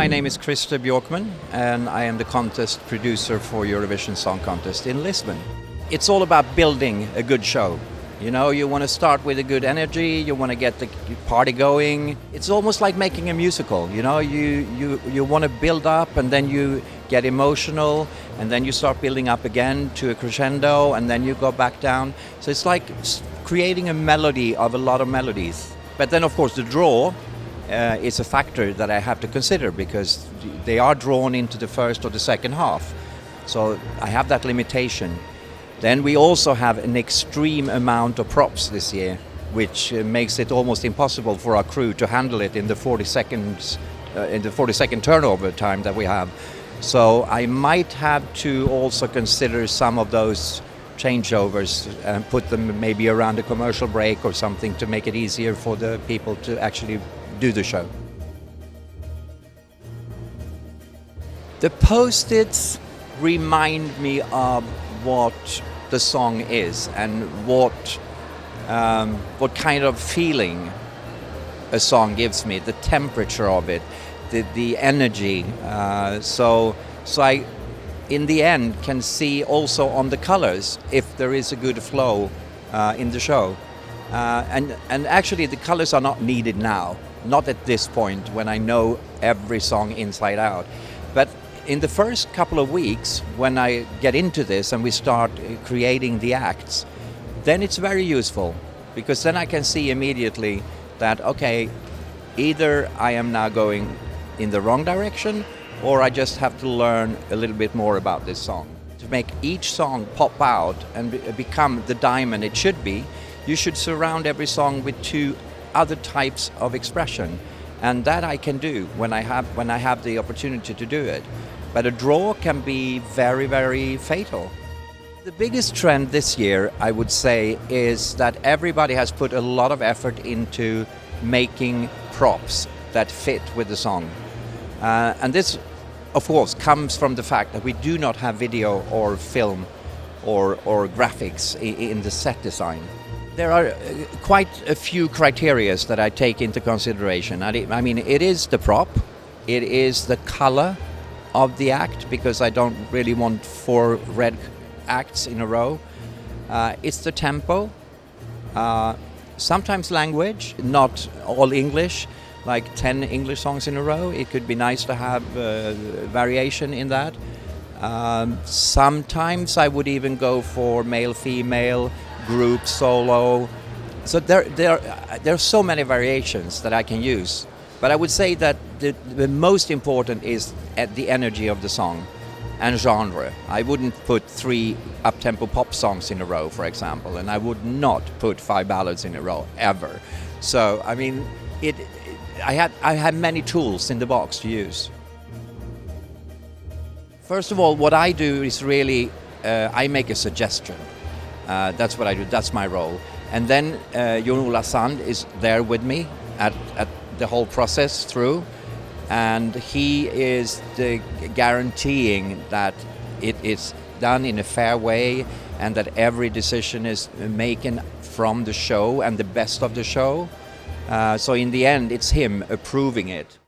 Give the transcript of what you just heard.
my name is Christer Björkman and I am the contest producer for Eurovision Song Contest in Lisbon. It's all about building a good show. You know, you want to start with a good energy, you want to get the party going. It's almost like making a musical, you know, you want to build up and then you get emotional and then you start building up again to a crescendo and then you go back down. So it's like creating a melody of a lot of melodies. But then of course the draw is a factor that I have to consider because they are drawn into the first or the second half. So I have that limitation. Then we also have an extreme amount of props this year, which makes it almost impossible for our crew to handle it in the 40 seconds, in the 40-second turnover time that we have. So I might have to also consider some of those changeovers and put them maybe around a commercial break or something to make it easier for the people to actually do the show. The post-its remind me of what the song is and what kind of feeling a song gives me, the temperature of it, the energy. So I, in the end, can see also on the colors if there is a good flow in the show. And actually the colors are not needed now, not at this point when I know every song inside out. But in the first couple of weeks, when I get into this and we start creating the acts, then it's very useful because then I can see immediately that, okay, either I am now going in the wrong direction or I just have to learn a little bit more about this song. To make each song pop out and become the diamond it should be, you should surround every song with two other types of expression. And that I can do when I have the opportunity to do it. But a draw can be very, very fatal. The biggest trend this year, I would say, is that everybody has put a lot of effort into making props that fit with the song. And this, of course, comes from the fact that we do not have video or film or graphics in the set design. There are quite a few criteria that I take into consideration. I mean, it is the prop, it is the color of the act, because I don't really want 4 red acts in a row. It's the tempo, sometimes language, not all English, like 10 English songs in a row. It could be nice to have variation in that. Sometimes I would even go for male-female, group, solo. So there are so many variations that I can use. But I would say that the most important is at the energy of the song and genre. I wouldn't put 3 up-tempo pop songs in a row, for example, and I would not put 5 ballads in a row, ever. So, I mean, I have many tools in the box to use. First of all, what I do is really, I make a suggestion. That's what I do, that's my role. And then Jon-Ola Sand is there with me at the whole process through, and he is guaranteeing that it is done in a fair way and that every decision is taken from the show and the best of the show. So in the end, it's him approving it.